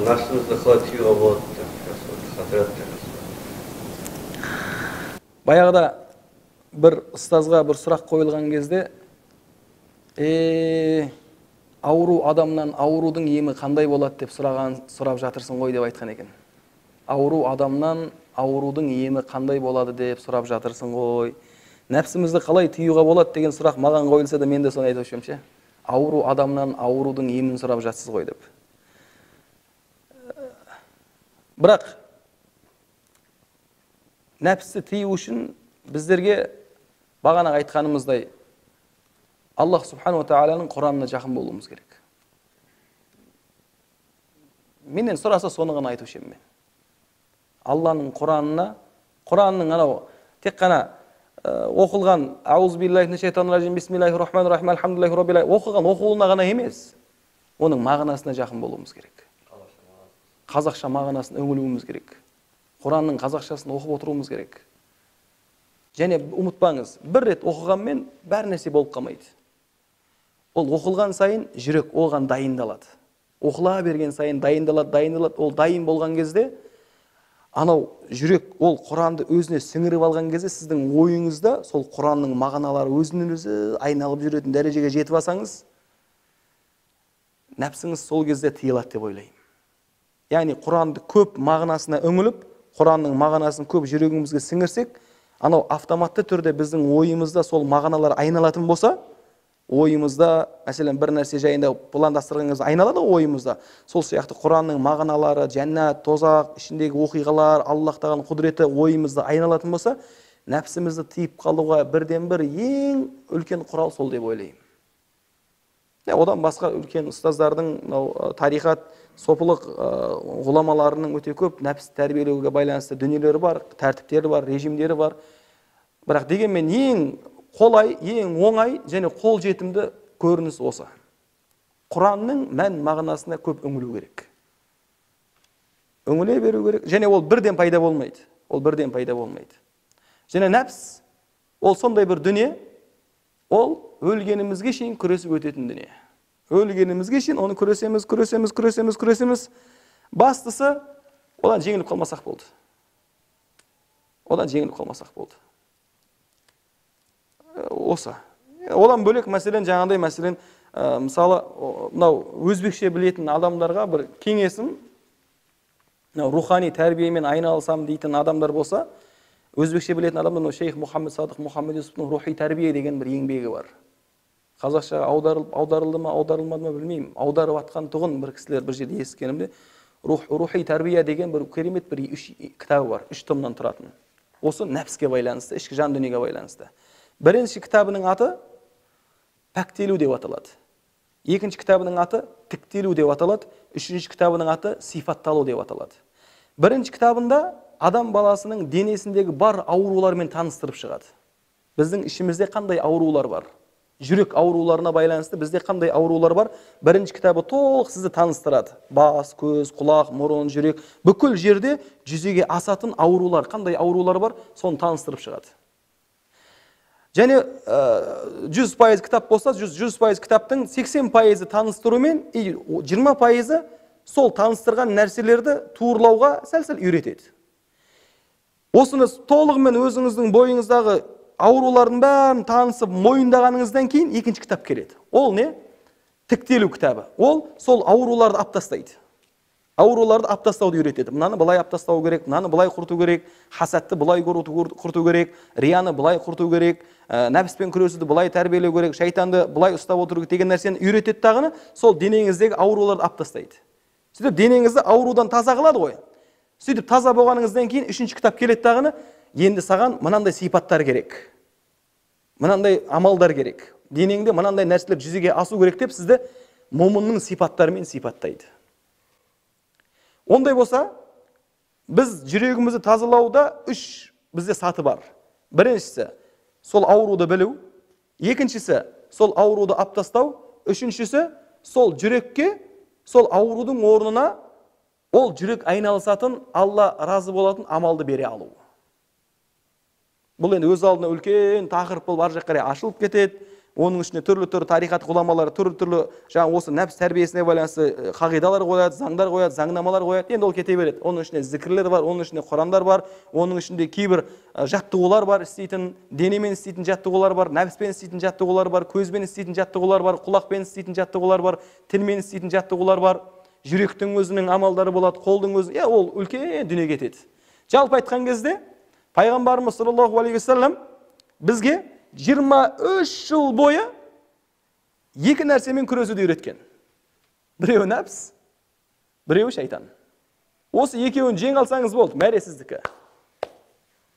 Nafsimizni қалай тыюға болады деп хатırlat. Баяғыда бір ұстазға бір сұрақ қойылған кезде, ауру адамнан аурудың емі қандай болады деп сұрап жатырсың ғой деп айтқан екен. Ауру адамнан аурудың емі қандай болады деп сұрап жатырсың ғой. Нәпсімізді қалай тыюға болады деген сұрақ маған қойылса да мен де соны айтып жүрмін. Ауру адамнан аурудың емін сұрап жатсыз ғой деп. Бірақ нәпсті тыю үшін біздерге бағана айтқанымыздай Аллах Субхану Тағаланың Құранына жақын болуымыз керек. Менен сұраса соны ғана айтушы едім мен. Алланың Құранына, Құранның анау тек қана оқылған аузубиллахи минаш шайтанир ражим бисмиллахир рахманир рахим алхамдулиллахи роббил аламин оқылған оқылуына ғана емес, оның мағынасына жақын болуымыз керек. Қазақша мағынасын өңілуіміз керек. Құранның қазақшасын оқып отыруымыз керек. Және ұмытпаңыз, бір рет оқығанмен бәр нәрсе болып қалмайды. Ол оқылған сайын жүрек оған дайындалады. Оқыла берген сайын дайындалады. Ол дайын болған кезде, анау жүрек ол Құранды өзіне сіңіріп алған кезде, сіздің ойыңызда сол Құранның мағыналары өзінен өзі айналып жүретін дәрежеге жетіп алсаңыз, нәпсіңіз сол кезде тыйылады деп ойлаймын. Яғни Құранды көп мағынасына үңіліп, Құранның мағынасын көп жүрегімізге сіңірсек, анау автоматты түрде біздің ойымызда сол мағыналар айналатын болса, ойымызда, мәселен, бір нәрсе жайында пландастырғаныңыз айналады ойымызда. Сол сияқты Құранның мағыналары, жәннат, тозақ, ішіндегі оқиғалар, Аллахтың құдіреті ойымызда айналатын болса, нәпсімізді тыйып қалуға бірден бір ең үлкен құрал сол деп ойлаймын. Одан басқа үлкен ұстаздардың тарихат, сопылық ғұламаларының өте көп нәпс тәрбиелеуге байланысты дүниелері бар, тәртіптері бар, режимдері бар. Бірақ дегенмен ең қолай, ең оңай және қол жетімді көрініс осы. Құранның мән мағынасына көп үңілу керек. Үңіле беру керек. Және ол бірден пайда болмайды. Және нәпс, ол сондай бір дүние, ол өлгенімізге шейін күресіп өтетін дүние. Өлгенімізге шейін оны күресеміз. Бастысы, одан жеңіліп қалмасақ болды. Осы. Одан бөлек мәселен, жаңағыдай мәселен, мысалы, өзбекше білетін адамдарға бір кеңесім, рухани тәрбиемен айналысам дейтін адамдар болса, өзбекше білетін адамдар шейх Мұхаммед Садық Мұхаммед Юсуптың рухи тәрбие деген бір еңбегі бар. Қазақшаға аударылды ма, аударылмады ма білмеймін. Аударып атқан тұғын бір кісілер бір жерде ескенімде, рухи тәрбие деген бір керемет бір 3 кітабы бар, 3 томнан тұратын. Осы нәпске байланысты, ішкі жан дүниеге байланысты. Бірінші кітабының аты пәктелу деп аталады. Екінші кітабының аты тіктелу деп аталады. Үшінші кітабының аты сифатталу деп аталады. Бірінші кітабында адам баласының денесіндегі бар аурулармен таныстырып шығады. Біздің ішімізде қандай аурулар бар? Жүрек ауруларына байланысты бізде қандай аурулар бар? Бірінші кітабы толық сізді таныстырады. Бас, көз, құлақ, мұрын, жүрек, бүкіл жерде жүзеге асатын аурулар, қандай аурулар бар, соны таныстырып шығады. Және 100% кітап болса, 100% кітаптың 80% таныстырумен, 20% сол таныстырған нәрселерді туырлауға сәл-сәл үйретеді. Осыны толығымен өзіңіздің бойыңыздағы аурулардың бәрін танысып, мойындағаныңыздан кейін екінші кітап келеді. Ол не? Тіктелу кітабы. Ол сол ауруларды аптастайды. Ауруларды аптастауды үйретеді. Мынаны былай аптастау керек, мынаны былай құрту керек, хасадты былай құрту керек, рияны былай құрту керек, нәпспен күресуді былай тәрбиелеу керек, шайтанды былай ұстап отыру керек деген нәрсені үйретеді тағыны, сол денеңіздегі ауруларды аптастайды. Сөйтіп денеңізді аурудан таза қылады ғой. Сөйтіп таза болғаныңыздан кейін үшінші кітап келеді тағыны, енді саған мынандай сипаттар керек. Мынандай амалдар керек. Денеңде мынандай нәрселер жүзеге асу керек деп сізді момынның сипаттарымен сипаттайды. Ондай болса, біз жүрегімізді тазалауда 3 бізде саты бар. Біріншісі, сол ауруды білу. Екіншісі, сол ауруды аптастау. Үшіншісі, сол жүрекке, сол аурудың орнына ол жүрек айналысатын, Алла разы болатын амалды бере алу. Бұл енді өз алдына үлкен тақырып болып ар жаққа қарай ашылып кетеді. оның ішінде түрлі тарихат ғұламалары түрлі жаңа осы нәпс тәрбиесіне байланысты қағидалар қояды, заңдар қояды, заңнамалар қояды. Енді ол кете береді. Оның ішінде зікірлер бар, оның ішінде құрандар бар, оның ішінде кейбір жаттығулар бар, істейтін, денемен істейтін жаттығулар бар, нәпспен істейтін жаттығулар бар, көзбен істейтін жаттығулар бар, құлақпен істейтін жаттығулар бар, тілмен істейтін жаттығулар бар. Жүректің өзінің амалдары болады, қолдың өзі, ол үлкен дүние кетеді. Жалпы айтқан кезде пайғамбарымыз саллаллаху алейхи вассалам бізге 23 жыл бойы екі нәрсемен күресуді үйреткен. Біреуі нәпс, біреуі шайтан. Осы екеуін жеңе алсаңыз болды, мәре сіздікі.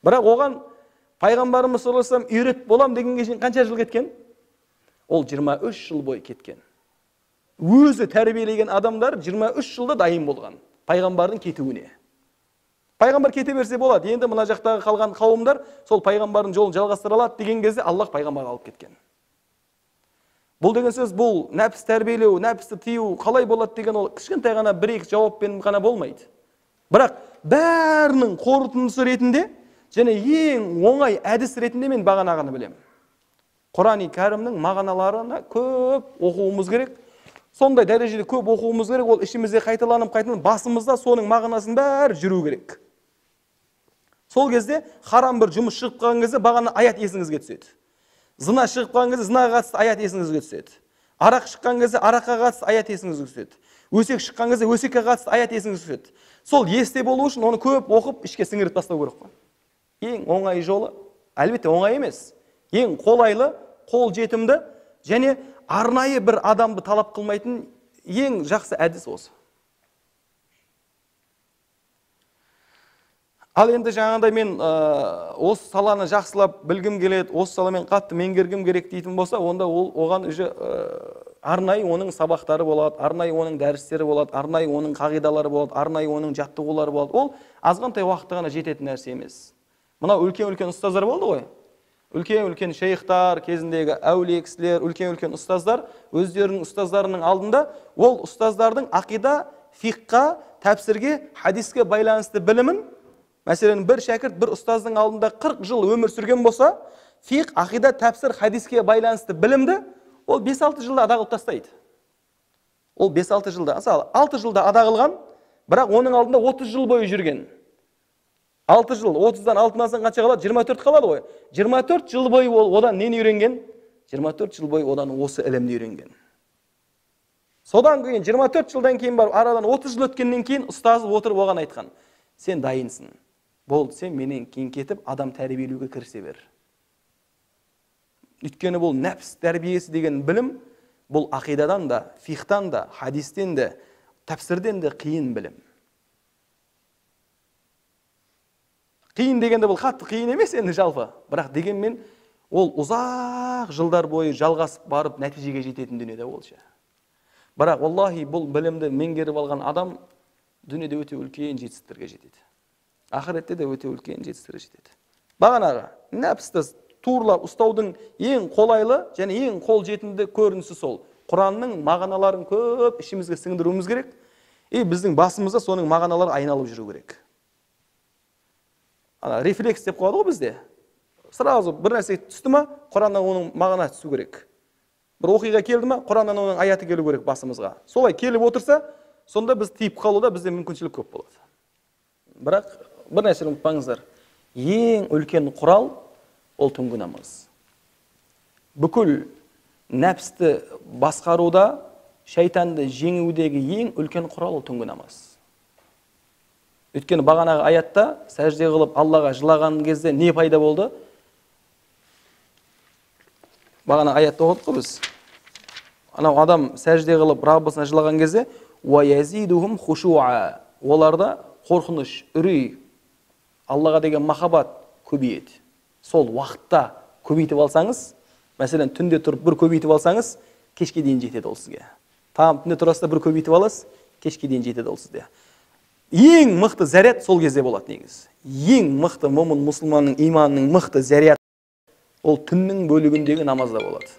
Бірақ оған пайғамбарымыз саллаллаху алейхи вассалам үйрет болам дегенге шейін қанша жыл кеткен? Ол 23 жыл бойы кеткен. Өзі тәрбиелеген адамдар 23 жылда дайын болған пайғамбардың кетуіне. Пайғамбар кете берсе болады. Енді мына жақтағы қалған қауымдар сол пайғамбардың жолын жалғастыра алады деген кезде Аллах пайғамбарға алып кеткен. Бұл деген сөз, бұл нәпс тәрбиелеу, нәпсті тыю қалай болады деген ол кішкентай ғана бір-екі жауаппен ғана болмайды. Бірақ бәрінің қорытындысы ретінде және ең оңай әдіс ретінде мен бағанағыны білемін. Құран-ы Кәрімнің мағыналарына көп оқуымыз керек. Сондай дәрежеде көп оқуымыз керек. Ол ішімізде қайталанып басымызда соның мағынасын бәрі жүру керек. Сол кезде харам бір жұмыс шығып қалған кезде бағана аят есіңізге түседі. Зына шығып қалған кезде зынаға қатысты аят есіңізге түседі. Арақ шыққан кезде араққа қатысты аят есіңізге түседі. Өсек шыққан кезде өсекке қатысты аят есіңізге түседі. Сол есте болу үшін оны көп оқып ішке сіңіріп тастау керек қой. Ең оңай жолы, әлбетте оңай емес. Ең қолайлы, қол жетімді және арнайы бір адамды талап қылмайтын ең жақсы әдіс осы. Ал енді жаңағыдай мен осы саланы жақсылап білгім келеді, осы саламен қатты меңгергім керек дейтін болса, онда оған арнайы оның сабақтары болады, арнайы оның дәрістері болады, арнайы оның қағидалары болады, арнайы оның жаттығулары болады. Ол азғантай уақытта ғана жететін нәрсе емес. Мына үлкен ұстаздар болды ғой. Үлкен шейхтар, кезіндегі әулие кісілер, үлкен ұстаздар, өздерінің ұстаздарының алдында, ол ұстаздардың ақида, фиққа, тәпсірге, хадиске байланысты білімін, мәселен, бір шәкірт бір ұстаздың алдында 40 жыл өмір сүрген болса, фиқ, ақида, тәпсір, хадиске байланысты білімді, ол 5-6 жылда адағылып тастайды. Ол 5-6 жылда, мысалы, 6 жылда адағылған, бірақ оның алдында 30 жыл бойы жүрген. 6 жыл, 30-дан 6-нан қанша қалады? 24 қалады ғой. 24 жыл бойы одан нені үйренген? 24 жыл бойы одан осы ілімді үйренген. Содан кейін 24 жылдан кейін барып, арадан 30 жыл өткеннен кейін ұстазы отырып оған айтқан: сен дайынсың. Болды, сен менен кейін кетіп, адам тәрбиелеуге кірісе бер. Өйткені бұл нәпс тәрбиесі деген білім, бұл ақидадан да, фиқтан да, хадистен де, тәпсірден де қиын білім. Қиын дегенде бұл қатты қиын емес енді жалпы. Бірақ дегенмен ол ұзақ жылдар бойы жалғасып барып нәтижеге жететін дүниеде болшы. Бірақ Аллахи бұл білімді меңгеріп алған адам дүниеде өте үлкен жетістіктерге жетеді. Ақыретте де өте үлкен жетістіктерге жетеді. Бағанағы нәпсті турлап ұстаудың ең қолайлы және ең қол жетімді көрінісі сол. Құранның мағыналарын көп ішімізге сіңдіруіміз керек. Біздің басымызда соның мағыналары айналып жүру керек. Рефлекс деп қояды ғой бізде. Сразу бір нәрсе түсті ма, Құраннан оның мағынасы түсу керек. Бір оқиға келді ма, Құраннан оның аяты келу керек басымызға. Солай келіп отырса, сонда біз тиіп қалуда бізде мүмкіншілік көп болады. Бірақ бір нәрсені ұмытпаңыздар. Ең үлкен құрал ол түнгі намаз. Бүкіл нәпсті басқаруда, шайтанды жеңудегі ең үлкен құрал ол түнгі намаз. Өйткені бағанағы аятта сәжде қылып Аллаға жылаған кезде не пайда болды? Бағана аятта оқыдық қой біз. Анау адам сәжде қылып Раббысына жылаған кезде وَيَزِيدُهُمْ خُشُوعًا. Оларда қорқыныш, үрей, Аллаға деген махаббат көбейеді. Сол уақытта көбейтіп алсаңыз, мәселен, түнде тұрып бір көбейтіп алсаңыз, кешке дейін жетеді ол сізге. Там түнде тұрасында бір көбейтіп аласыз, кешке дейін жетеді ол сізге. Ең мықты заряд сол кезде болады негіз. Ең мықты момын мұсылманның иманының мықты заряд ол түннің бөлігіндегі намазда болады.